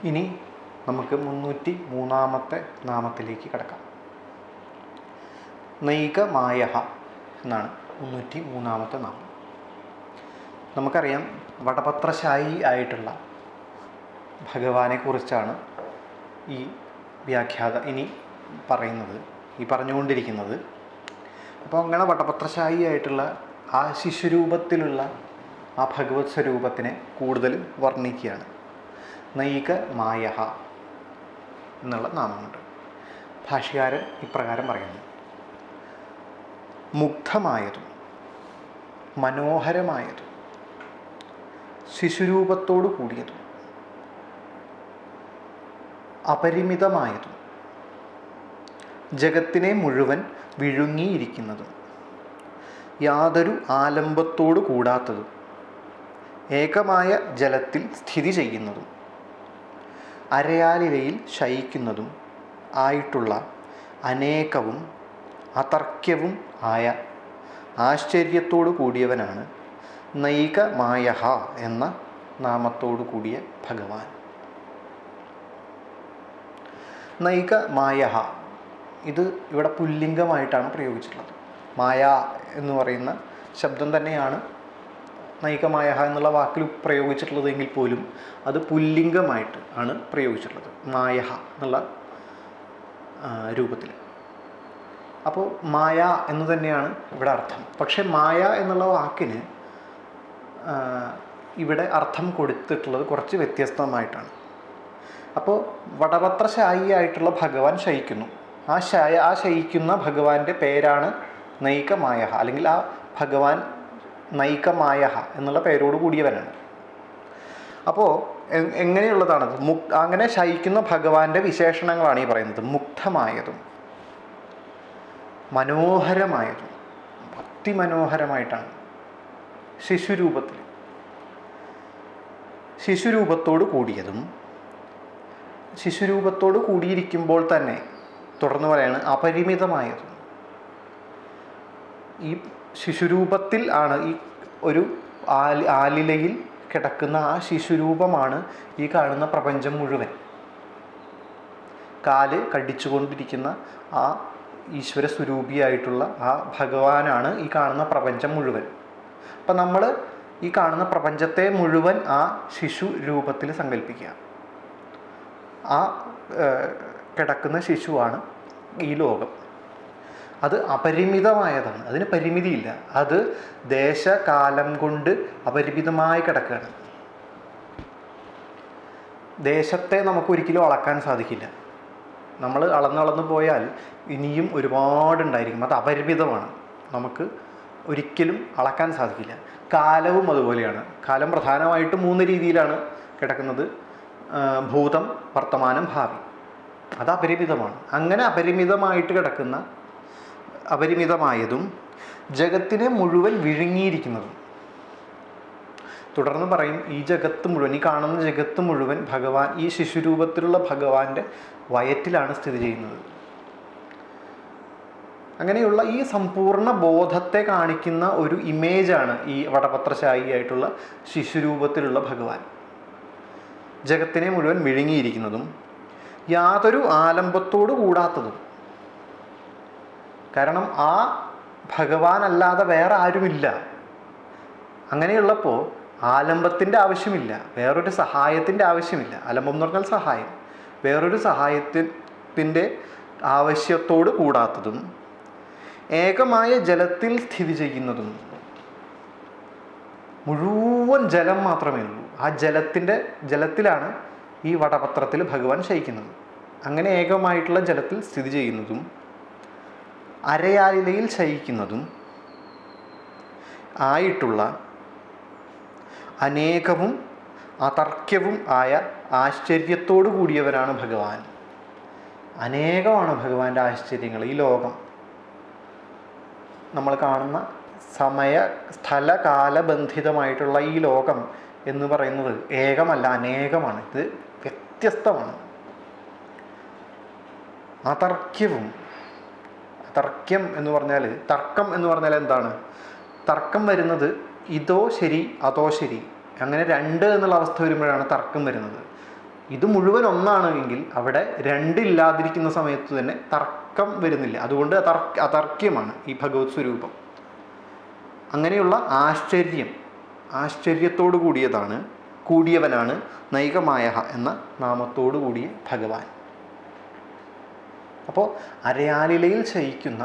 ഇനി നമുക്ക് 303 നാമത്തിലേക്ക് കടക്കാം. നൈകമായഃ എന്നാണ് 303 നാമം. നമുക്കറിയാം, വടപത്രശായി ആയിട്ടുള്ള ഭഗവാനെ കുറിച്ചാണ് ഈ വ്യാഖ്യാത ഇനി പറഞ്ഞുകൊണ്ടിരിക്കുന്നത്. അപ്പോൾ അങ്ങനെ വടപത്രശായി ആയിട്ടുള്ള ആ ശിശുരൂപത്തിലുള്ള ആ ഭഗവത് സ്വരൂപത്തിനെ കൂടുതൽ വർണ്ണിക്കുകയാണ്. നൈകമായഃ എന്നുള്ള നാമമുണ്ട്. ഭാഷ്യകാരൻ ഇപ്രകാരം പറയുന്നു: മുഗ്ധമായതും മനോഹരമായതും ശിശുരൂപത്തോടു കൂടിയതും അപരിമിതമായതും ജഗത്തിനെ മുഴുവൻ വിഴുങ്ങിയിരിക്കുന്നതും യാതൊരു ആലംബത്തോടു കൂടാത്തതും ഏകമായ ജലത്തിൽ സ്ഥിതി ചെയ്യുന്നതും അരയാലിലയിൽ ശയിക്കുന്നതും ആയിട്ടുള്ള അനേകവും അതർക്യവും ആയ ആശ്ചര്യത്തോടു കൂടിയവനാണ് നൈകമായഃ എന്ന നാമത്തോടു കൂടിയ ഭഗവാൻ. നൈകമായഃ ഇത് ഇവിടെ പുല്ലിംഗമായിട്ടാണ് പ്രയോഗിച്ചിട്ടുള്ളത്. മായ എന്ന് പറയുന്ന ശബ്ദം തന്നെയാണ് നൈകമായഃ എന്നുള്ള വാക്കിൽ പ്രയോഗിച്ചിട്ടുള്ളതെങ്കിൽ പോലും അത് പുല്ലിംഗമായിട്ട് ആണ് പ്രയോഗിച്ചിട്ടുള്ളത്, മായഃ എന്നുള്ള രൂപത്തിൽ. അപ്പോൾ മായ എന്ന് തന്നെയാണ് ഇവിടെ അർത്ഥം. പക്ഷേ മായ എന്നുള്ള വാക്കിന് ഇവിടെ അർത്ഥം കൊടുത്തിട്ടുള്ളത് കുറച്ച് വ്യത്യസ്തമായിട്ടാണ്. അപ്പോൾ വടപത്രശായി ആയിട്ടുള്ള ഭഗവാൻ ശയിക്കുന്നു. ആ ശയിക്കുന്ന ഭഗവാന്റെ പേരാണ് നൈകമായഃ, അല്ലെങ്കിൽ ആ ഭഗവാൻ നൈകമായഃ എന്നുള്ള പേരോട് കൂടിയവനാണ്. അപ്പോൾ എങ്ങനെയുള്ളതാണത്? അങ്ങനെ ശയിക്കുന്ന ഭഗവാന്റെ വിശേഷണങ്ങളാണ് ഈ പറയുന്നത്. മുഗ്ധമായതും മനോഹരമായതും അതിമനോഹരമായിട്ടാണ് ശിശുരൂപത്തോട് കൂടിയതും. ശിശുരൂപത്തോട് കൂടിയിരിക്കുമ്പോൾ തന്നെ തുടർന്ന് പറയാണ് അപരിമിതമായതും. ഈ ശിശുരൂപത്തിൽ ആണ് ഈ ഒരു ആലിലയിൽ കിടക്കുന്ന ആ ശിശുരൂപമാണ് ഈ കാണുന്ന പ്രപഞ്ചം മുഴുവൻ. കാല് കടിച്ചുകൊണ്ടിരിക്കുന്ന ആ ഈശ്വര സ്വരൂപിയായിട്ടുള്ള ആ ഭഗവാനാണ് ഈ കാണുന്ന പ്രപഞ്ചം മുഴുവൻ. അപ്പം നമ്മൾ ഈ കാണുന്ന പ്രപഞ്ചത്തെ മുഴുവൻ ആ ശിശു രൂപത്തിൽ സങ്കല്പിക്കുക. ആ കിടക്കുന്ന ശിശുവാണ് ഈ ലോകം. അത് അപരിമിതമായതാണ്, അതിന് പരിമിതിയില്ല. അത് ദേശകാലം കൊണ്ട് അപരിമിതമായി കിടക്കുകയാണ്. ദേശത്തെ നമുക്കൊരിക്കലും അളക്കാൻ സാധിക്കില്ല. നമ്മൾ അളന്നളന്ന് പോയാൽ ഇനിയും ഒരുപാടുണ്ടായിരിക്കും. അത് അപരിമിതമാണ്, നമുക്ക് ഒരിക്കലും അളക്കാൻ സാധിക്കില്ല. കാലവും അതുപോലെയാണ്. കാലം പ്രധാനമായിട്ട് 3 രീതിയിലാണ് കിടക്കുന്നത്: ഭൂതം, വർത്തമാനം, ഭാവി. അത് അപരിമിതമാണ്. അങ്ങനെ അപരിമിതമായിട്ട് കിടക്കുന്ന അപരിമിതമായതും ജഗത്തിനെ മുഴുവൻ വിഴുങ്ങിയിരിക്കുന്നതും. തുടർന്ന് പറയും, ഈ ജഗത്ത് മുഴുവൻ, ഈ കാണുന്ന ജഗത്ത് മുഴുവൻ ഭഗവാൻ, ഈ ശിശുരൂപത്തിലുള്ള ഭഗവാന്റെ വയറ്റിലാണ് സ്ഥിതി ചെയ്യുന്നത്. അങ്ങനെയുള്ള ഈ സമ്പൂർണ്ണ ബോധത്തെ കാണിക്കുന്ന ഒരു ഇമേജാണ് ഈ വടപത്രശായി ആയിട്ടുള്ള ശിശുരൂപത്തിലുള്ള ഭഗവാൻ. ജഗത്തിനെ മുഴുവൻ വിഴുങ്ങിയിരിക്കുന്നതും യാതൊരു ആലംബത്തോടു കൂടാത്തതും. കാരണം ആ ഭഗവാൻ അല്ലാതെ വേറെ ആരുമില്ല. അങ്ങനെയുള്ളപ്പോൾ ആലംബത്തിൻ്റെ ആവശ്യമില്ല, വേറൊരു സഹായത്തിൻ്റെ ആവശ്യമില്ല. ആലംബം എന്ന് പറഞ്ഞാൽ സഹായം. വേറൊരു സഹായത്തിൻ്റെ ആവശ്യത്തോട് കൂടാത്തതും ഏകമായ ജലത്തിൽ സ്ഥിതി ചെയ്യുന്നതും. മുഴുവൻ ജലം മാത്രമേ ഉള്ളൂ. ആ ജലത്തിലാണ് ഈ വടപത്രത്തിൽ ഭഗവാൻ ശയിക്കുന്നത്. അങ്ങനെ ഏകമായിട്ടുള്ള ജലത്തിൽ സ്ഥിതി ചെയ്യുന്നതും അരയാലിലയിൽ ശയിക്കുന്നതും ആയിട്ടുള്ള അനേകവും അതർക്യവും ആയ ആശ്ചര്യത്തോടു കൂടിയവനാണ് ഭഗവാൻ. അനേകമാണ് ഭഗവാന്റെ ആശ്ചര്യങ്ങൾ. ഈ ലോകം, നമ്മൾ കാണുന്ന സമയ സ്ഥല കാലബന്ധിതമായിട്ടുള്ള ഈ ലോകം എന്ന് പറയുന്നത് ഏകമല്ല, അനേകമാണ്. ഇത് വ്യത്യസ്തമാണ്. അതർക്യവും. തർക്യം എന്ന് പറഞ്ഞാൽ, തർക്കം എന്ന് പറഞ്ഞാൽ എന്താണ്? തർക്കം വരുന്നത് ഇതോ ശരി അതോ ശരി, അങ്ങനെ 2 എന്നുള്ള അവസ്ഥ വരുമ്പോഴാണ് തർക്കം വരുന്നത്. ഇത് മുഴുവൻ ഒന്നാണ് എങ്കിൽ അവിടെ രണ്ടില്ലാതിരിക്കുന്ന സമയത്ത് തന്നെ തർക്കം വരുന്നില്ല. അതുകൊണ്ട് അതർക്യമാണ് ഈ ഭഗവത് സ്വരൂപം. അങ്ങനെയുള്ള ആശ്ചര്യത്തോടു കൂടിയവനാണ് നൈകമായ എന്ന നാമത്തോടു കൂടിയ ഭഗവാൻ. അപ്പോൾ അരയാലിലയിൽ ശയിക്കുന്ന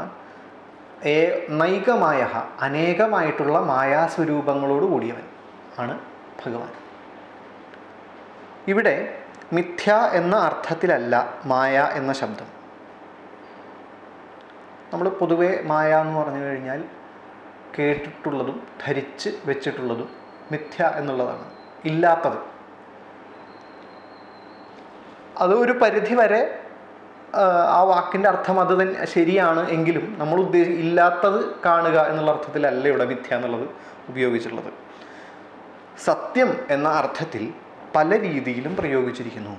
നൈകമായ അനേകമായിട്ടുള്ള മായാസ്വരൂപങ്ങളോട് കൂടിയവൻ ആണ് ഭഗവാൻ. ഇവിടെ മിഥ്യ എന്ന അർത്ഥത്തിലല്ല മായ എന്ന ശബ്ദം. നമ്മൾ പൊതുവെ മായ എന്ന് പറഞ്ഞു കഴിഞ്ഞാൽ കേട്ടിട്ടുള്ളതും ധരിച്ച് വെച്ചിട്ടുള്ളതും മിഥ്യ എന്നുള്ളതാണ്, ഇല്ലാത്തത്. അത് ഒരു പരിധി വരെ ആ വാക്കിൻ്റെ അർത്ഥം അത് തന്നെ ശരിയാണ് എങ്കിലും നമ്മൾ ഇല്ലാത്തത് കാണുക എന്നുള്ള അർത്ഥത്തിലല്ല ഇവിടെ മിഥ്യ എന്നുള്ളത് ഉപയോഗിച്ചിട്ടുള്ളത്. സത്യം എന്ന അർത്ഥത്തിൽ പല രീതിയിലും പ്രയോഗിച്ചിരിക്കുന്നു.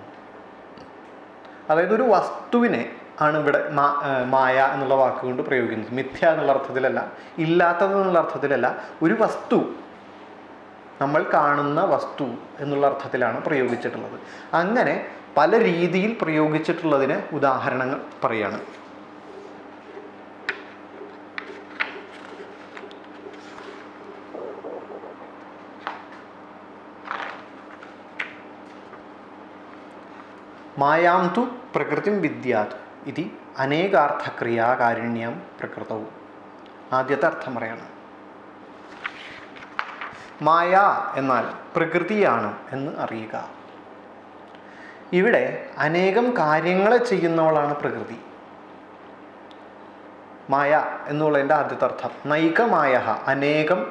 അതായത് ഒരു വസ്തുവിനെ ആണ് ഇവിടെ മായ എന്നുള്ള വാക്കുകൊണ്ട് പ്രയോഗിക്കുന്നത്. മിഥ്യ എന്നുള്ള അർത്ഥത്തിലല്ല, ഇല്ലാത്തത് എന്നുള്ള അർത്ഥത്തിലല്ല. ഒരു വസ്തു, നമ്മൾ കാണുന്ന വസ്തു എന്നുള്ള അർത്ഥത്തിലാണ് പ്രയോഗിച്ചിട്ടുള്ളത്. അങ്ങനെ പല രീതിയിൽ പ്രയോഗിച്ചിട്ടുള്ളതിന് ഉദാഹരണങ്ങൾ പറയാണ്. മായാം തു പ്രകൃതിം വിദ്യാത് ഇതി അനേകാർത്ഥക്രിയാകാരിണ്യം പ്രകൃതവും. ആദ്യത്തെ അർത്ഥം പറയാണ്. മായ എന്നാൽ പ്രകൃതിയാണ് എന്ന് അറിയുക. ഇവിടെ അനേകം കാര്യങ്ങളെ ചെയ്യുന്നവളാണ് പ്രകൃതി. മായ എന്നുള്ളതിൻ്റെ ആദ്യത്തെ അർത്ഥം നൈകമായ, അനേകം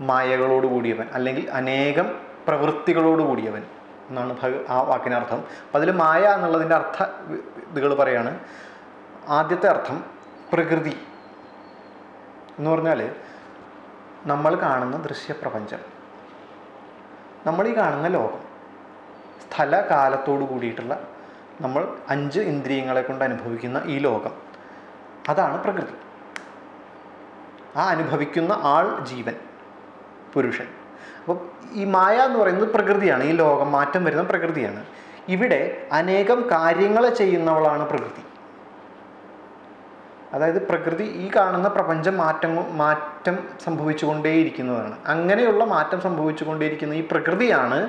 മായകളോട് കൂടിയവൻ അല്ലെങ്കിൽ അനേകം പ്രവൃത്തികളോട് കൂടിയവൻ എന്നാണ് ആ വാക്കിനർത്ഥം. അപ്പം അതിൽ മായ എന്നുള്ളതിൻ്റെ ഇതുകൾ പറയാണ്. ആദ്യത്തെ അർത്ഥം പ്രകൃതി എന്ന് പറഞ്ഞാൽ നമ്മൾ കാണുന്ന ദൃശ്യപ്രപഞ്ചം, നമ്മൾ ഈ കാണുന്ന ലോകം, സ്ഥലകാലത്തോടു കൂടിയിട്ടുള്ള നമ്മൾ 5 ഇന്ദ്രിയങ്ങളെ കൊണ്ട് അനുഭവിക്കുന്ന ഈ ലോകം, അതാണ് പ്രകൃതി. ആ അനുഭവിക്കുന്ന ആൾ ജീവൻ, പുരുഷൻ. അപ്പം ഈ മായ എന്ന് പറയുന്നത് പ്രകൃതിയാണ്. ഈ ലോകം മാറ്റം വരുന്ന പ്രകൃതിയാണ്. ഇവിടെ അനേകം കാര്യങ്ങളെ ചെയ്യുന്നവളാണ് പ്രകൃതി. അതായത് പ്രകൃതി, ഈ കാണുന്ന പ്രപഞ്ചം മാറ്റം സംഭവിച്ചുകൊണ്ടേയിരിക്കുന്നതാണ്. അങ്ങനെയുള്ള മാറ്റം സംഭവിച്ചുകൊണ്ടേയിരിക്കുന്ന ഈ പ്രകൃതിയാണ്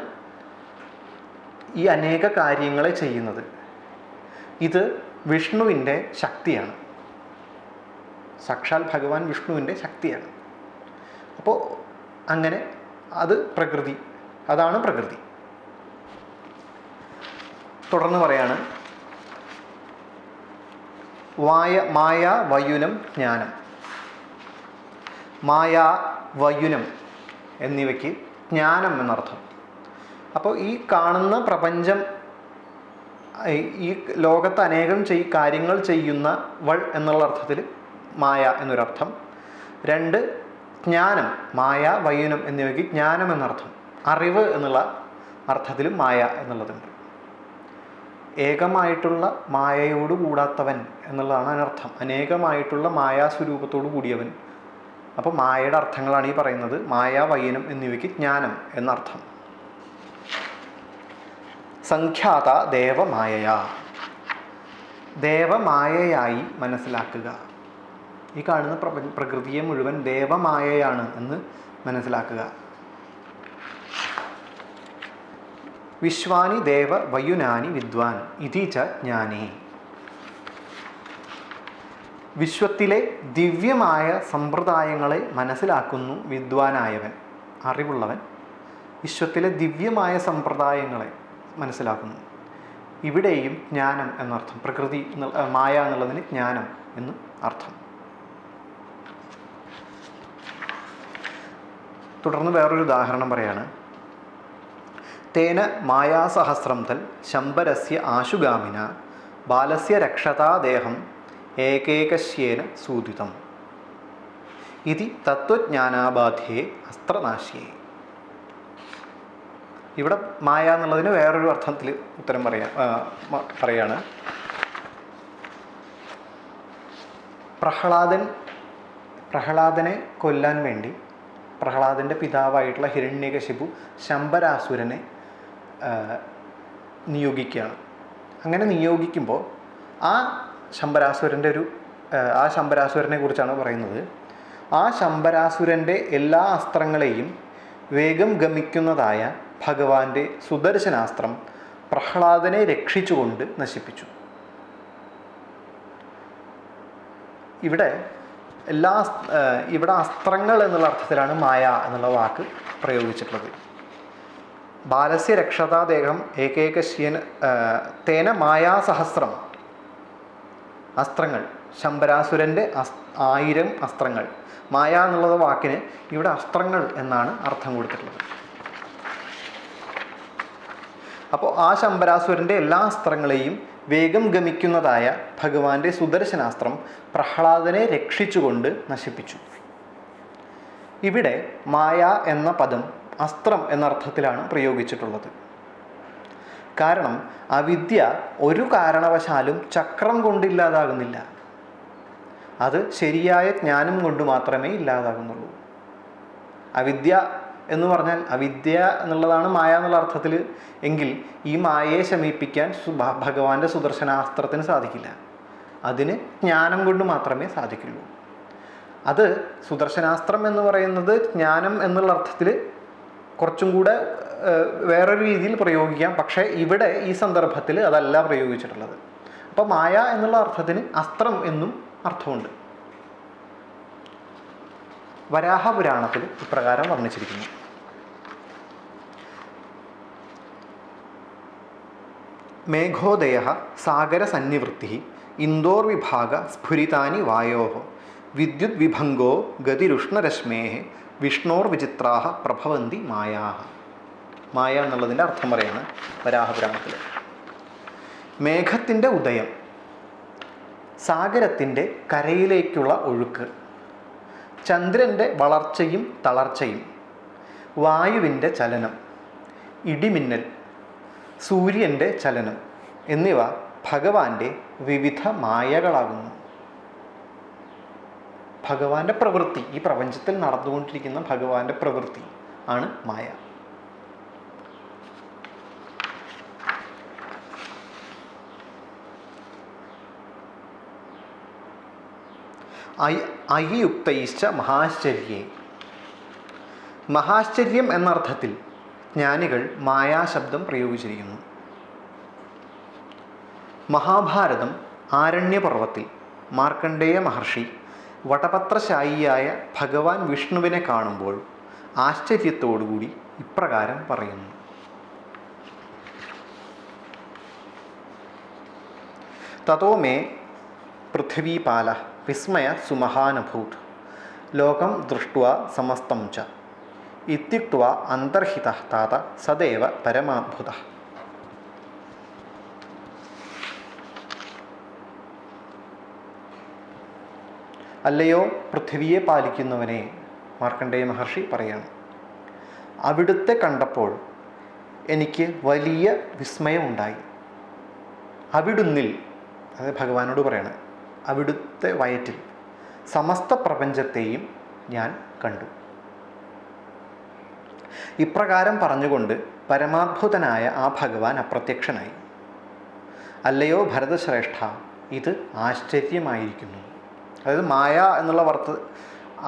ഈ അനേക കാര്യങ്ങളെ ചെയ്യുന്നത്. ഇത് വിഷ്ണുവിൻ്റെ ശക്തിയാണ്. സാക്ഷാൽ ഭഗവാൻ വിഷ്ണുവിൻ്റെ ശക്തിയാണ്. അപ്പോൾ അങ്ങനെ അത് പ്രകൃതി, അതാണ് പ്രകൃതി. തുടർന്ന് പറയാണ് മായ വയുനം ജ്ഞാനം. മായ വയുനം എന്നിവയ്ക്ക് ജ്ഞാനം എന്നർത്ഥം. അപ്പോൾ ഈ കാണുന്ന പ്രപഞ്ചം, ഈ ലോകത്ത് അനേകം കാര്യങ്ങൾ ചെയ്യുന്നവൾ എന്നുള്ള അർത്ഥത്തിൽ മായ എന്നൊരർത്ഥം. 2 ജ്ഞാനം, മായ വയുനം എന്നിവയ്ക്ക് ജ്ഞാനം എന്നർത്ഥം. അറിവ് എന്നുള്ള അർത്ഥത്തിലും മായ എന്നുള്ളതുണ്ട്. ഏകമായിട്ടുള്ള മായയോട് കൂടാത്തവൻ എന്നുള്ളതാണ് അതിനർത്ഥം. അനേകമായിട്ടുള്ള മായാസ്വരൂപത്തോടു കൂടിയവൻ. അപ്പോൾ മായയുടെ അർത്ഥങ്ങളാണ് ഈ പറയുന്നത്. മായ വയനം എന്നിവയ്ക്ക് ജ്ഞാനം എന്നർത്ഥം. സംഖ്യാത ദേവമായയാ, ദേവമായയായി മനസ്സിലാക്കുക. ഈ കാണുന്ന പ്രകൃതിയെ മുഴുവൻ ദേവമായയാണ് എന്ന് മനസ്സിലാക്കുക. വിശ്വാനി ദേവ വയുനാനി വിദ്വാൻ ഇതി ച ജ്ഞാനേ. വിശ്വത്തിലെ ദിവ്യമായ സമ്പ്രദായങ്ങളെ മനസ്സിലാക്കുന്നു വിദ്വാനായവൻ, അറിവുള്ളവൻ. വിശ്വത്തിലെ ദിവ്യമായ സമ്പ്രദായങ്ങളെ മനസ്സിലാക്കുന്നു. ഇവിടെയും ജ്ഞാനം എന്നർത്ഥം. പ്രകൃതി മായ എന്നുള്ളതിന് ജ്ഞാനം എന്ന് അർത്ഥം. തുടർന്ന് വേറൊരു ഉദാഹരണം പറയാണ്. തേന മായാസഹസ്രം തൽ ശംബരസ്യ ആശുഗാമിന ബാലസ്യ രക്ഷതാദേഹം ഏകേകശ്യേന സൂദിതം ഇതി തത്വജ്ഞാനാബാധ്യേ അസ്ത്രനാശ്യേ. ഇവിടെ മായ എന്നുള്ളതിന് വേറൊരു അർത്ഥത്തിൽ ഉത്തരം പറയാണ്. പ്രഹ്ലാദനെ കൊല്ലാൻ വേണ്ടി പ്രഹ്ലാദൻ്റെ പിതാവായിട്ടുള്ള ഹിരണ്യകശിപു ശംബരാസുരനെ നിയോഗിക്കുകയാണ്. അങ്ങനെ നിയോഗിക്കുമ്പോൾ ആ ശംബരാസുരനെ കുറിച്ചാണ് പറയുന്നത്. ആ ശംബരാസുരൻ്റെ എല്ലാ അസ്ത്രങ്ങളെയും വേഗം ഗമിക്കുന്നതായ ഭഗവാന്റെ സുദർശനാസ്ത്രം പ്രഹ്ലാദനെ രക്ഷിച്ചുകൊണ്ട് നശിപ്പിച്ചു. ഇവിടെ അസ്ത്രങ്ങൾ എന്നുള്ള അർത്ഥത്തിലാണ് മായ എന്നുള്ള വാക്ക് പ്രയോഗിച്ചിട്ടുള്ളത്. ബാലസ്യ രക്ഷതാ ദേഹം ഏകേകശ്യേന തേന മായാസഹസ്രം. അസ്ത്രങ്ങൾ, ശംബരാസുരൻ്റെ 1000 അസ്ത്രങ്ങൾ. മായ എന്നുള്ള വാക്കിന് ഇവിടെ അസ്ത്രങ്ങൾ എന്നാണ് അർത്ഥം കൊടുത്തിട്ടുള്ളത്. അപ്പോൾ ആ ശംബരാസുരൻ്റെ എല്ലാ അസ്ത്രങ്ങളെയും വേഗം ഗമിക്കുന്നതായ ഭഗവാന്റെ സുദർശനാസ്ത്രം പ്രഹ്ലാദനെ രക്ഷിച്ചുകൊണ്ട് നശിപ്പിച്ചു. ഇവിടെ മായ എന്ന പദം അസ്ത്രം എന്നർത്ഥത്തിലാണ് പ്രയോഗിച്ചിട്ടുള്ളത്. കാരണം അവിദ്യ ഒരു കാരണവശാലും ചക്രം കൊണ്ടില്ലാതാകുന്നില്ല. അത് ശരിയായ ജ്ഞാനം കൊണ്ട് മാത്രമേ ഇല്ലാതാകുന്നുള്ളൂ. അവിദ്യ എന്ന് പറഞ്ഞാൽ അവിദ്യ എന്നുള്ളതാണ് മായ എന്നുള്ള അർത്ഥത്തിൽ എങ്കിൽ ഈ മായയെ ശമിപ്പിക്കാൻ ഭഗവാന്റെ സുദർശനാസ്ത്രത്തിന് സാധിക്കില്ല. അതിന് ജ്ഞാനം കൊണ്ട് മാത്രമേ സാധിക്കുള്ളൂ. അത് സുദർശനാസ്ത്രം എന്ന് പറയുന്നത് ജ്ഞാനം എന്നുള്ള അർത്ഥത്തിൽ കുറച്ചും കൂടെ വേറൊരു രീതിയിൽ പ്രയോഗിക്കാം. പക്ഷേ ഇവിടെ ഈ സന്ദർഭത്തിൽ അതല്ല പ്രയോഗിച്ചിട്ടുള്ളത്. അപ്പോൾ മായ എന്നുള്ള അർത്ഥത്തിന് അസ്ത്രം എന്നും അർത്ഥമുണ്ട്. വരാഹപുരാണത്തിൽ ഇപ്രകാരം വർണ്ണിച്ചിരിക്കുന്നു. മേഘോദയ സാഗരസന്നിവൃത്തി ഇന്തോർവിഭാഗ സ്ഫുരിതാനി വായോ വിദ്യുത് വിഭംഗോ ഗതിരുഷ്ണരശ്മേ വിഷ്ണോർവിചിത്രാ പ്രഭവന്തി മായാ. മായ എന്നുള്ളതിൻ്റെ അർത്ഥം പറയാണ് വരാഹപുരാണത്തിൽ. മേഘത്തിൻ്റെ ഉദയം, സാഗരത്തിൻ്റെ കരയിലേക്കുള്ള ഒഴുക്ക്, ചന്ദ്രൻ്റെ വളർച്ചയും തളർച്ചയും, വായുവിൻ്റെ ചലനം, ഇടിമിന്നൽ, സൂര്യൻ്റെ ചലനം എന്നിവ ഭഗവാന്റെ വിവിധ മായകളാകുന്നു. ഭഗവാന്റെ പ്രവൃത്തി, ഈ പ്രപഞ്ചത്തിൽ നടന്നുകൊണ്ടിരിക്കുന്ന ഭഗവാന്റെ പ്രവൃത്തി ആണ് മായ. അയ്യുക്തൈശ്ച മഹാശ്ചര്യേ. മഹാശ്ചര്യം എന്നർത്ഥത്തിൽ ജ്ഞാനികൾ മായാശബ്ദം പ്രയോഗിച്ചിരിക്കുന്നു. മഹാഭാരതം ആരണ്യപർവത്തിൽ മാർക്കണ്ഡേയ മഹർഷി വടപത്രശായിയായ ഭഗവാൻ വിഷ്ണുവിനെ കാണുമ്പോൾ ആശ്ചര്യത്തോടുകൂടി ഇപ്രകാരം പറയുന്നു. തതോ മേ പൃഥ്വീപാല വിസ്മയ സുമഹാനഭൂത് ലോകം ദൃഷ്ട്വാ സമസ്തം ച ഇത്യുക്ത്വാ അന്തർഹിതഃ താത സദേവ പരമാദ്ഭുതഃ. അല്ലയോ പൃഥ്വിയെ പാലിക്കുന്നവനെ, മാർക്കണ്ഡേയ മഹർഷി പറയാണ്, അവിടുത്തെ കണ്ടപ്പോൾ എനിക്ക് വലിയ വിസ്മയമുണ്ടായി. അവിടുന്നിൽ, അതായത് ഭഗവാനോട് പറയാണ്, അവിടുത്തെ വയറ്റിൽ സമസ്ത പ്രപഞ്ചത്തെയും ഞാൻ കണ്ടു. ഇപ്രകാരം പറഞ്ഞുകൊണ്ട് പരമാത്ഭുതനായ ആ ഭഗവാൻ അപ്രത്യക്ഷനായി. അല്ലയോ ഭരതശ്രേഷ്ഠ, ഇത് ആശ്ചര്യമായിരിക്കുന്നു. അതായത് മായ എന്നുള്ള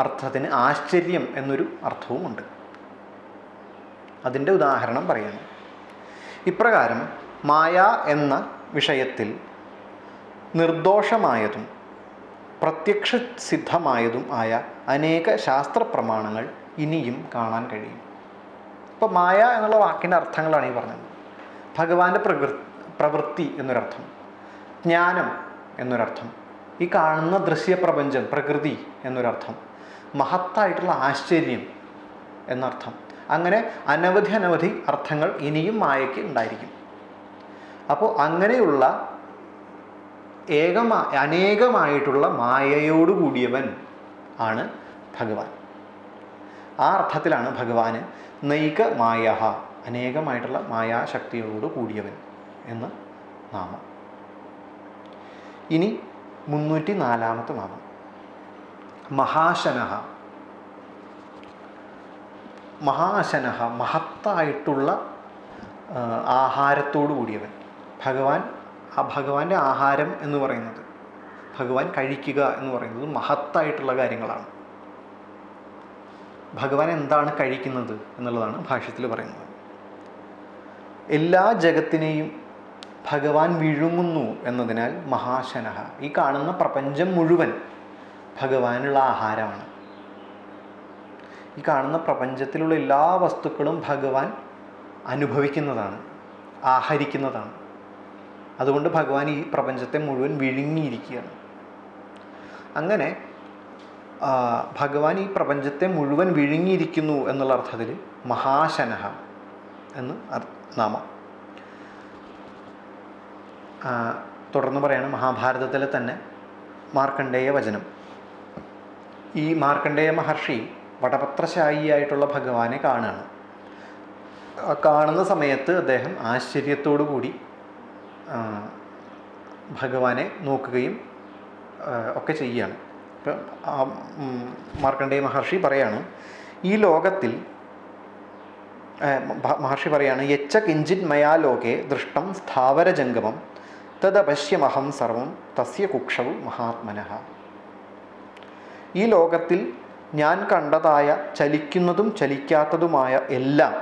അർത്ഥത്തിന് ആശ്ചര്യം എന്നൊരു അർത്ഥവുമുണ്ട്. അതിൻ്റെ ഉദാഹരണം പറയുന്നു. ഇപ്രകാരം മായ എന്ന വിഷയത്തിൽ നിർദോഷമായതും പ്രത്യക്ഷ സിദ്ധമായതും ആയ അനേക ശാസ്ത്രപ്രമാണങ്ങൾ ഇനിയും കാണാൻ കഴിയും. ഇപ്പോൾ മായ എന്നുള്ള വാക്കിൻ്റെ അർത്ഥങ്ങളാണ് ഈ പറഞ്ഞത്. ഭഗവാന്റെ പ്രവൃത്തി എന്നൊരർത്ഥം, ജ്ഞാനം എന്നൊരർത്ഥം, ഈ കാണുന്ന ദൃശ്യപ്രപഞ്ചം പ്രകൃതി എന്നൊരർത്ഥം, മഹത്തായിട്ടുള്ള ആശ്ചര്യം എന്നർത്ഥം. അങ്ങനെ അനവധി അർത്ഥങ്ങൾ ഇനിയും മായയ്ക്ക് ഉണ്ടായിരിക്കും. അപ്പോൾ അങ്ങനെയുള്ള അനേകമായിട്ടുള്ള മായയോടുകൂടിയവൻ ആണ് ഭഗവാൻ. ആ അർത്ഥത്തിലാണ് ഭഗവാന് നൈക മായ, അനേകമായിട്ടുള്ള മായാശക്തിയോട് കൂടിയവൻ എന്ന് നാമം. ഇനി 304 നാമം മഹാശനഃ. മഹാശനഃ, മഹത്തായിട്ടുള്ള ആഹാരത്തോടു കൂടിയവൻ. ഭഗവാന്റെ ആഹാരം എന്ന് പറയുന്നത്, ഭഗവാൻ കഴിക്കുക എന്ന് പറയുന്നത് മഹത്തായിട്ടുള്ള കാര്യങ്ങളാണ്. ഭഗവാൻ എന്താണ് കഴിക്കുന്നത് എന്നുള്ളതാണ് ഭാഷ്യത്തിൽ പറയുന്നത്. എല്ലാ ജഗത്തിനെയും ഭഗവാൻ വിഴുങ്ങുന്നു എന്നതിനാൽ മഹാശനഃ, ഈ കാണുന്ന പ്രപഞ്ചം മുഴുവൻ ഭഗവാനുള്ള ആഹാരമാണ്. ഈ കാണുന്ന പ്രപഞ്ചത്തിലുള്ള എല്ലാ വസ്തുക്കളും ഭഗവാൻ അനുഭവിക്കുന്നതാണ്, ആഹരിക്കുന്നതാണ്. അതുകൊണ്ട് ഭഗവാൻ ഈ പ്രപഞ്ചത്തെ മുഴുവൻ വിഴുങ്ങിയിരിക്കുകയാണ്. അങ്ങനെ ഭഗവാൻ ഈ പ്രപഞ്ചത്തെ മുഴുവൻ വിഴുങ്ങിയിരിക്കുന്നു എന്നുള്ള അർത്ഥത്തിൽ മഹാശനഃ എന്ന് നാമം. തുടർന്ന് പറയാണ് മഹാഭാരതത്തിലെ തന്നെ മാർക്കണ്ഡേയ വചനം. ഈ മാർക്കണ്ഡേയ മഹർഷി വടപത്രശായിയായിട്ടുള്ള ഭഗവാനെ കാണുകയാണ്. കാണുന്ന സമയത്ത് അദ്ദേഹം ആശ്ചര്യത്തോടു കൂടി ഭഗവാനെ നോക്കുകയും ഒക്കെ ചെയ്യുകയാണ്. ഇപ്പം മാർക്കണ്ഡേയ മഹർഷി പറയാണ്, ഈ ലോകത്തിൽ മഹർഷി പറയാണ്, യച്ച കിഞ്ചിത് മയാ ലോകെ ദൃഷ്ടം സ്ഥാവരജംഗമം തദപശ്യമഹം സർവം തസ്യ കുക്ഷൗ മഹാത്മനഃ. ഈ ലോകത്തിൽ ഞാൻ കണ്ടതായ ചലിക്കുന്നതും ചലിക്കാത്തതുമായ എല്ലാം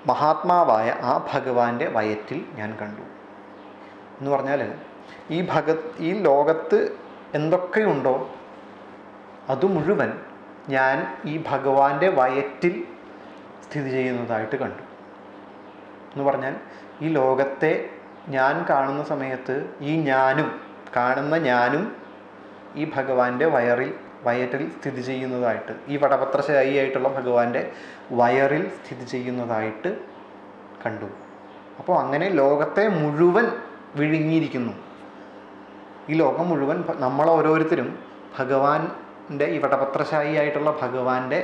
മഹാത്മാവായ ആ ഭഗവാന്റെ വയറ്റിൽ ഞാൻ കണ്ടു എന്ന് പറഞ്ഞാൽ, ഈ ലോകത്ത് എന്തൊക്കെയുണ്ടോ അത് മുഴുവൻ ഞാൻ ഈ ഭഗവാന്റെ വയറ്റിൽ സ്ഥിതി ചെയ്യുന്നതായിട്ട് കണ്ടു എന്ന് പറഞ്ഞാൽ, ഈ ലോകത്തെ ഞാൻ കാണുന്ന സമയത്ത് ഈ കാണുന്ന ഞാനും ഈ ഭഗവാന്റെ വയറ്റിൽ സ്ഥിതി ചെയ്യുന്നതായിട്ട്, ഈ വടപത്രശായിയായിട്ടുള്ള ഭഗവാന്റെ വയറിൽ സ്ഥിതി ചെയ്യുന്നതായിട്ട് കണ്ടു. അപ്പോൾ അങ്ങനെ ലോകത്തെ മുഴുവൻ വിഴുങ്ങിയിരിക്കുന്നു. ഈ ലോകം മുഴുവൻ നമ്മൾ ഓരോരുത്തരും ഭഗവാന്റെ, ഈ വടപത്രശായിയായിട്ടുള്ള ഭഗവാന്റെ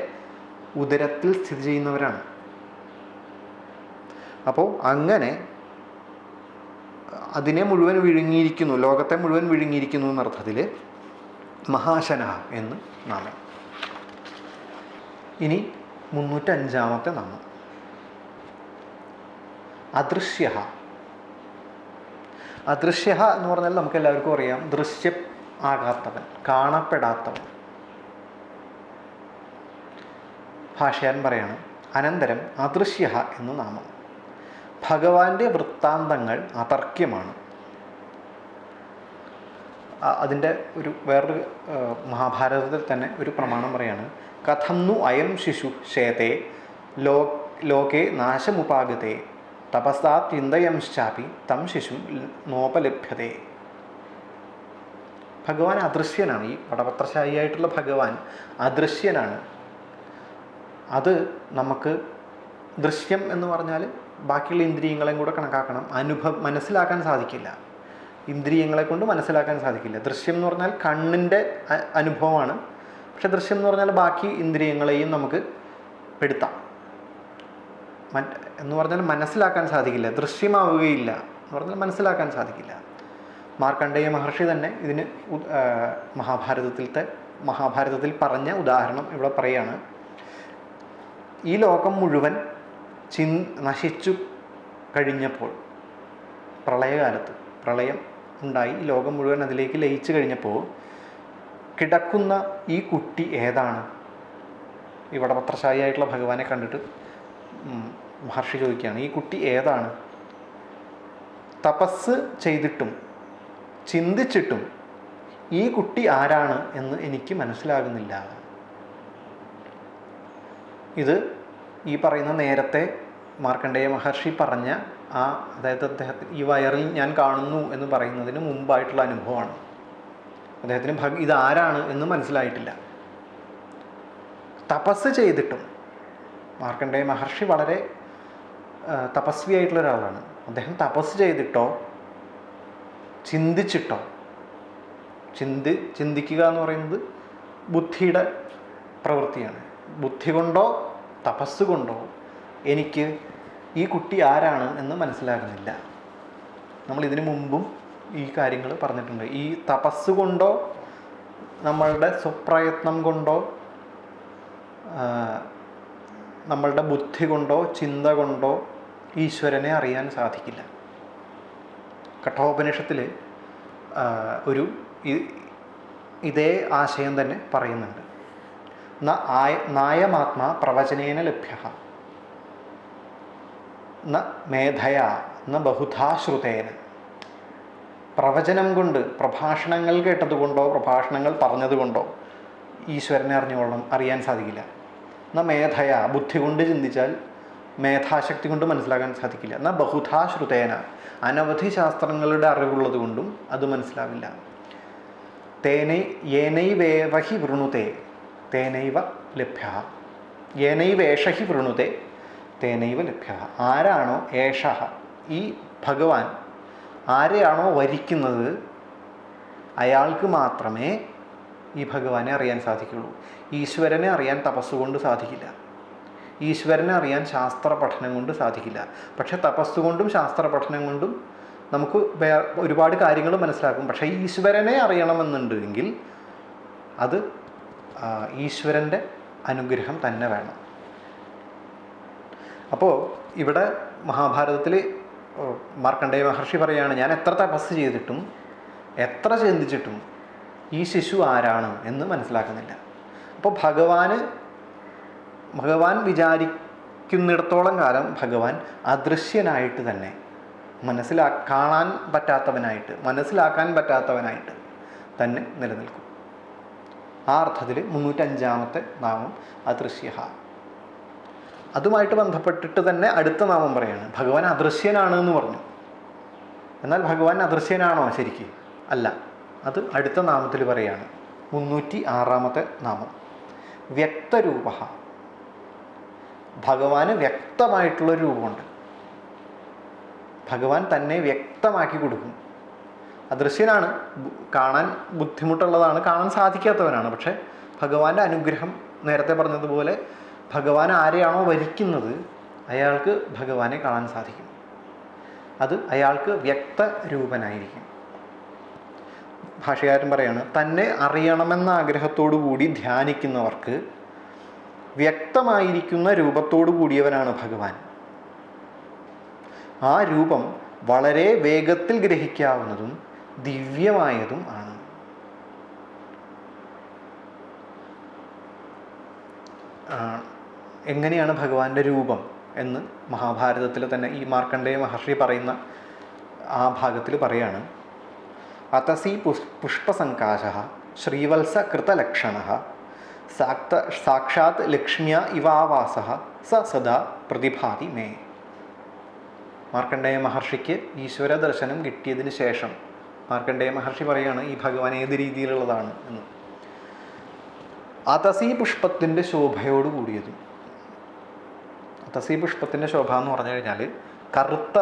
ഉദരത്തിൽ സ്ഥിതി ചെയ്യുന്നവരാണ്. അപ്പോൾ അങ്ങനെ അതിനെ മുഴുവൻ വിഴുങ്ങിയിരിക്കുന്നു, ലോകത്തെ മുഴുവൻ വിഴുങ്ങിയിരിക്കുന്നു എന്നർത്ഥത്തിൽ മഹാശനഃ എന്ന് നാമം. ഇനി 305-ാമത്തെ നാമം അദൃശ്യഃ. അദൃശ്യഃ എന്ന് പറഞ്ഞാൽ നമുക്ക് എല്ലാവർക്കും അറിയാം, ദൃശ്യം ആകാത്തവൻ, കാണപ്പെടാത്തവൻ. ഭാഷ്യാൻ പറയാണ്, അനന്തരം അദൃശ്യഃ എന്ന് നാമം. ഭഗവാന്റെ വൃത്താന്തങ്ങൾ അതർക്യമാണ്. അതിൻ്റെ വേറൊരു മഹാഭാരതത്തിൽ തന്നെ ഒരു പ്രമാണം പറയാണ്, കഥം नु അയം ശിശു ശേതേ ലോകേ നാശമുപാഗതേ തപസാ ചിന്തയംശ്ചാപി തം ശിശു നോപലഭ്യതേ. ഭഗവാൻ അദൃശ്യനാണ്. ഈ വടപത്രശായിയായിട്ടുള്ള ഭഗവാൻ അദൃശ്യനാണ്. അത് നമുക്ക് ദൃശ്യം എന്ന് പറഞ്ഞാൽ ബാക്കിയുള്ള ഇന്ദ്രിയങ്ങളെയും കൂടെ കണക്കാക്കണം. മനസ്സിലാക്കാൻ സാധിക്കില്ല, ഇന്ദ്രിയങ്ങളെ കൊണ്ട് മനസ്സിലാക്കാൻ സാധിക്കില്ല. ദൃശ്യം എന്ന് പറഞ്ഞാൽ കണ്ണിൻ്റെ അനുഭവമാണ്. പക്ഷെ ദൃശ്യം എന്ന് പറഞ്ഞാൽ ബാക്കി ഇന്ദ്രിയങ്ങളെയും നമുക്ക് പെടുത്താം. എന്ന് പറഞ്ഞാൽ മനസ്സിലാക്കാൻ സാധിക്കില്ല, ദൃശ്യമാവുകയില്ല എന്ന് പറഞ്ഞാൽ മനസ്സിലാക്കാൻ സാധിക്കില്ല. മാർക്കണ്ഡേയ മഹർഷി തന്നെ ഇതിന് മഹാഭാരതത്തിൽ പറഞ്ഞ ഉദാഹരണം ഇവിടെ പറയാണ്. ഈ ലോകം മുഴുവൻ നശിച്ചു കഴിഞ്ഞപ്പോൾ, പ്രളയകാലത്ത് പ്രളയം ഉണ്ടായി, ഈ ലോകം മുഴുവൻ അതിലേക്ക് ലയിച്ചു കഴിഞ്ഞപ്പോൾ കിടക്കുന്ന ഈ കുട്ടി ഏതാണ്? ഈ വടപത്രശായിയായിട്ടുള്ള ഭഗവാനെ കണ്ടിട്ട് മഹർഷി ചോദിക്കുകയാണ്, ഈ കുട്ടി ഏതാണ്? തപസ് ചെയ്തിട്ടും ചിന്തിച്ചിട്ടും ഈ കുട്ടി ആരാണ് എന്ന് എനിക്ക് മനസ്സിലാകുന്നില്ല. ഇത് ഈ പറയുന്ന നേരത്തെ മാർക്കണ്ഡേയ മഹർഷി പറഞ്ഞ അതായത് അദ്ദേഹത്തിന് ഈ വയറിൽ ഞാൻ കാണുന്നു എന്ന് പറയുന്നതിന് മുമ്പായിട്ടുള്ള അനുഭവമാണ്. അദ്ദേഹത്തിന് ഇതാരാണ് എന്ന് മനസ്സിലായിട്ടില്ല. തപസ് ചെയ്തിട്ടും, മാർക്കണ്ഡേയ മഹർഷി വളരെ തപസ്വിയായിട്ടുള്ള ഒരാളാണ്. അദ്ദേഹം തപസ് ചെയ്തിട്ടോ ചിന്തിച്ചിട്ടോ, ചിന്തിക്കുക എന്ന് പറയുന്നത് ബുദ്ധിയുടെ പ്രവൃത്തിയാണ്. ബുദ്ധി കൊണ്ടോ തപസ് കൊണ്ടോ എനിക്ക് ഈ കുട്ടി ആരാണ് എന്ന് മനസ്സിലാകുന്നില്ല. നമ്മൾ ഇതിനു മുമ്പും ഈ കാര്യങ്ങൾ പറഞ്ഞിട്ടുണ്ട്. ഈ തപസ് കൊണ്ടോ നമ്മളുടെ സ്വപ്രയത്നം കൊണ്ടോ നമ്മളുടെ ബുദ്ധി കൊണ്ടോ ചിന്ത കൊണ്ടോ ഈശ്വരനെ അറിയാൻ സാധിക്കില്ല. കഠോപനിഷത്തിൽ ഒരു ഇതേ ആശയം തന്നെ പറയുന്നുണ്ട്. നായമാത്മാ പ്രവചനേന ലഭ്യ ന മേധയാ ന ബഹുധാ ശ്രുതേന. പ്രവചനം കൊണ്ട്, പ്രഭാഷണങ്ങൾ കേട്ടതുകൊണ്ടോ പ്രഭാഷണങ്ങൾ പറഞ്ഞതുകൊണ്ടോ ഈശ്വരനെ അറിയാൻ സാധിക്കില്ല. ന മേധയാ, ബുദ്ധി കൊണ്ട് ചിന്തിച്ചാൽ, മേധാശക്തി കൊണ്ട് മനസ്സിലാക്കാൻ സാധിക്കില്ല. ന ബഹുധാ ശ്രുതേന, അനവധി ശാസ്ത്രങ്ങളുടെ അറിവുള്ളത് കൊണ്ടും അത് മനസ്സിലാവില്ല. യേനൈവേവ ഹി വൃണുതേ തേനൈവ ലഭ്യ. യേനൈവേഷ ഹി വൃണുതേ തേനൈവ ലഭ്യ. ആരാണോ ഏഷ, ഈ ഭഗവാൻ ആരെയാണോ വരിക്കുന്നത് അയാൾക്ക് മാത്രമേ ഈ ഭഗവാനെ അറിയാൻ സാധിക്കുള്ളൂ. ഈശ്വരനെ അറിയാൻ തപസ്സുകൊണ്ട് സാധിക്കില്ല. ഈശ്വരനെ അറിയാൻ ശാസ്ത്ര പഠനം കൊണ്ട് സാധിക്കില്ല. പക്ഷെ തപസ്സുകൊണ്ടും ശാസ്ത്ര പഠനം കൊണ്ടും നമുക്ക് ഒരുപാട് കാര്യങ്ങൾ മനസ്സിലാക്കും. പക്ഷേ ഈശ്വരനെ അറിയണമെന്നുണ്ടെങ്കിൽ അത് ഈശ്വരൻ്റെ അനുഗ്രഹം തന്നെ വേണം. അപ്പോൾ ഇവിടെ മഹാഭാരതത്തിൽ മാർക്കണ്ഡേയ മഹർഷി പറയുകയാണ്, ഞാൻ എത്ര തപസ് ചെയ്തിട്ടും എത്ര ചിന്തിച്ചിട്ടും ഈ ശിശു ആരാണ് എന്ന് മനസ്സിലാക്കുന്നില്ല. അപ്പോൾ ഭഗവാൻ വിചാരിക്കുന്നിടത്തോളം കാലം ഭഗവാൻ അദൃശ്യനായിട്ട് തന്നെ, കാണാൻ പറ്റാത്തവനായിട്ട്, മനസ്സിലാക്കാൻ പറ്റാത്തവനായിട്ട് തന്നെ നിലനിൽക്കും. ആ അർത്ഥത്തിൽ 305-ാമത്തെ നാമം അദൃശ്യ. അതുമായിട്ട് ബന്ധപ്പെട്ടിട്ട് തന്നെ അടുത്ത നാമം പറയാണ്, ഭഗവാൻ അദൃശ്യനാണ് എന്ന് പറഞ്ഞു. എന്നാൽ ഭഗവാൻ അദൃശ്യനാണോ ശരിക്കും? അല്ല. അത് അടുത്ത നാമത്തിൽ പറയാണ്. 306-ാമത്തെ നാമം വ്യക്തരൂപ. ഭഗവാന് വ്യക്തമായിട്ടുള്ളൊരു രൂപമുണ്ട്. ഭഗവാൻ തന്നെ വ്യക്തമാക്കി കൊടുക്കും. അദൃശ്യനാണ്, കാണാൻ ബുദ്ധിമുട്ടുള്ളതാണ്, കാണാൻ സാധിക്കാത്തവനാണ്. പക്ഷേ ഭഗവാന്റെ അനുഗ്രഹം, നേരത്തെ പറഞ്ഞതുപോലെ ഭഗവാൻ ആരെയാണോ വരിക്കുന്നത് അയാൾക്ക് ഭഗവാനെ കാണാൻ സാധിക്കും. അത് അയാൾക്ക് വ്യക്തരൂപനായിരിക്കും. ഭാഷകാരൻ പറയാണ്, തന്നെ അറിയണമെന്ന ആഗ്രഹത്തോടു കൂടി ധ്യാനിക്കുന്നവർക്ക് വ്യക്തമായിരിക്കുന്ന രൂപത്തോടു കൂടിയവനാണ് ഭഗവാൻ. ആ രൂപം വളരെ വേഗത്തിൽ ഗ്രഹിക്കാവുന്നതും ദിവ്യമായതും ആണ്. എങ്ങനെയാണ് ഭഗവാന്റെ രൂപം എന്ന് മഹാഭാരതത്തിൽ തന്നെ ഈ മാർക്കണ്ഡേയ മഹർഷി പറയുന്ന ആ ഭാഗത്തിൽ പറയാണ്, അതസി പുഷ്പസങ്കാശ ശ്രീവത്സ കൃതലക്ഷണ സാക്ഷാത് ലക്ഷ്മ്യ ഇവാവാസ സദാ പ്രതിഭാതി മേ. മാർക്കണ്ഡേയ മഹർഷിക്ക് ഈശ്വര ദർശനം കിട്ടിയതിന് ശേഷം മാർക്കണ്ഡേയ മഹർഷി പറയുകയാണ് ഈ ഭഗവാൻ ഏത് രീതിയിലുള്ളതാണ് എന്ന്. അതസി പുഷ്പത്തിൻ്റെ ശോഭയോട് കൂടിയതും. അതസി പുഷ്പത്തിൻ്റെ ശോഭ എന്ന് പറഞ്ഞു കഴിഞ്ഞാൽ കറുത്ത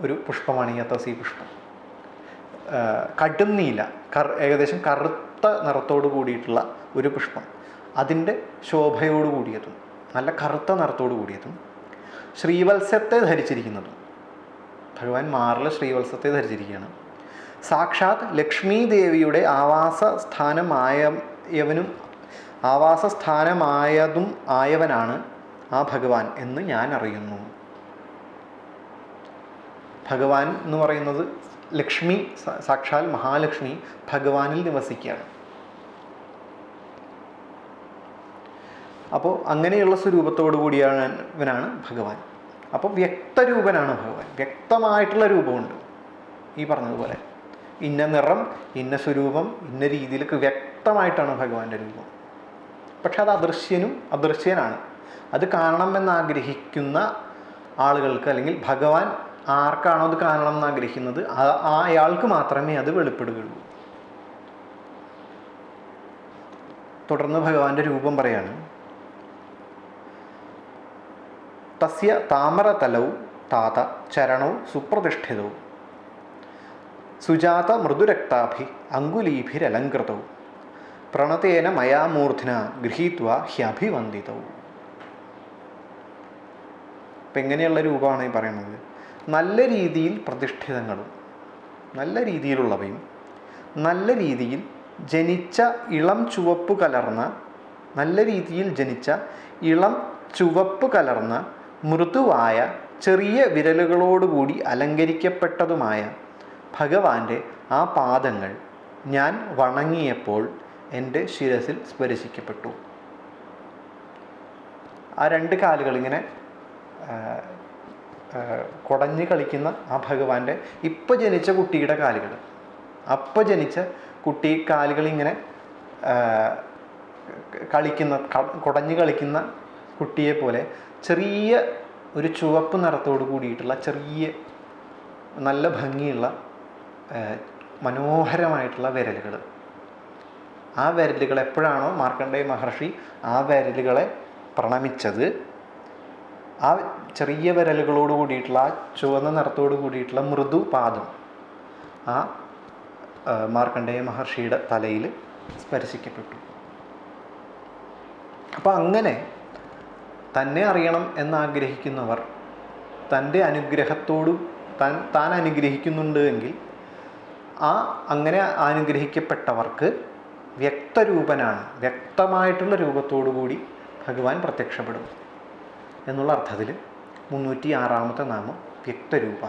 ഒരു പുഷ്പമാണ് ഈ അതസി പുഷ്പം. കടും നീല, ഏകദേശം കറുത്ത നിറത്തോട് കൂടിയിട്ടുള്ള ഒരു പുഷ്പം. അതിൻ്റെ ശോഭയോട് കൂടിയതും നല്ല കറുത്ത നിറത്തോട് കൂടിയതും ശ്രീവത്സത്തെ ധരിച്ചിരിക്കുന്നതും. ഭഗവാൻ മാറിൽ ശ്രീവത്സത്തെ ധരിച്ചിരിക്കുകയാണ്. സാക്ഷാത് ലക്ഷ്മി ദേവിയുടെ ആവാസസ്ഥാനമായതും ആയവനാണ് ആ ഭഗവാൻ എന്ന് ഞാൻ അറിയുന്നു. ഭഗവാൻ എന്ന് പറയുന്നത് ലക്ഷ്മി, സാക്ഷാൽ മഹാലക്ഷ്മി ഭഗവാനിൽ നിവസിക്കുകയാണ്. അപ്പോൾ അങ്ങനെയുള്ള സ്വരൂപത്തോടു കൂടിയവനാണ് ഭഗവാൻ. അപ്പോൾ വ്യക്തരൂപനാണ് ഭഗവാൻ. വ്യക്തമായിട്ടുള്ള രൂപമുണ്ട്. ഈ പറഞ്ഞതുപോലെ ഇന്ന നിറം, ഇന്ന സ്വരൂപം, ഇന്ന രീതിയിലൊക്കെ വ്യക്തമായിട്ടാണ് ഭഗവാന്റെ രൂപം. പക്ഷെ അത് അദൃശ്യനാണ്. അത് കാണണമെന്നാഗ്രഹിക്കുന്ന ആളുകൾക്ക്, അല്ലെങ്കിൽ ഭഗവാൻ ആർക്കാണോ അത് കാണണം എന്നാഗ്രഹിക്കുന്നത് അയാൾക്ക് മാത്രമേ അത് വെളിപ്പെടുകയുള്ളൂ. തുടർന്ന് ഭഗവാന്റെ രൂപം പറയാണ്, തസ്യ താമരതലൗ താത ചരണൗ സുപ്രതിഷ്ഠിതൗ സുജാത മൃദുരക്താഭി അങ്കുലീഭിരലങ്കൃതൗ പ്രണതേന മയാ മൂർധ്ന ഗൃഹീത്വാ ഹ്യഭിവന്ദിതൗ. ഇപ്പം എങ്ങനെയുള്ള രൂപമാണ് ഈ പറയുന്നത്? നല്ല രീതിയിൽ പ്രതിഷ്ഠിതങ്ങളും നല്ല രീതിയിലുള്ളവയും നല്ല രീതിയിൽ ജനിച്ച ഇളം ചുവപ്പ് കലർന്ന മൃദുവായ ചെറിയ വിരലുകളോടുകൂടി അലങ്കരിക്കപ്പെട്ടതുമായ ഭഗവാന്റെ ആ പാദങ്ങൾ ഞാൻ വണങ്ങിയപ്പോൾ എൻ്റെ ശിരസിൽ സ്പർശിക്കപ്പെട്ടു. ആ രണ്ട് കാലുകൾ ഇങ്ങനെ കുടഞ്ഞ് കളിക്കുന്ന ആ ഭഗവാന്റെ ഇപ്പോൾ ജനിച്ച കുട്ടിയുടെ കാലുകൾ, അപ്പോൾ ജനിച്ച കുട്ടി കാലുകൾ ഇങ്ങനെ കളിക്കുന്ന, കുടഞ്ഞ് കളിക്കുന്ന കുട്ടിയെ പോലെ ചെറിയ ഒരു ചുവപ്പ് നിറത്തോട് കൂടിയിട്ടുള്ള ചെറിയ നല്ല ഭംഗിയുള്ള മനോഹരമായിട്ടുള്ള വിരലുകൾ. ആ വിരലുകൾ എപ്പോഴാണോ മാർക്കണ്ഡേയ മഹർഷി ആ വിരലുകളെ പ്രണമിച്ചത്, ആ ചെറിയ വിരലുകളോട് കൂടിയിട്ടുള്ള ആ ചുവന്ന നിറത്തോട് കൂടിയിട്ടുള്ള മൃദുപാദം ആ മാർക്കണ്ഡേയ മഹർഷിയുടെ തലയിൽ സ്പർശിക്കപ്പെട്ടു. അപ്പം അങ്ങനെ തന്നെ അറിയണം എന്നാഗ്രഹിക്കുന്നവർ തൻ്റെ അനുഗ്രഹത്തോട് താൻ അനുഗ്രഹിക്കുന്നുണ്ട് എങ്കിൽ ആ അങ്ങനെ അനുഗ്രഹിക്കപ്പെട്ടവർക്ക് വ്യക്തരൂപനാണ്, വ്യക്തമായിട്ടുള്ള രൂപത്തോടു കൂടി ഭഗവാൻ പ്രത്യക്ഷപ്പെടും എന്നുള്ള അർത്ഥത്തിൽ 306-ാമത്തെ നാമം വ്യക്തരൂപ.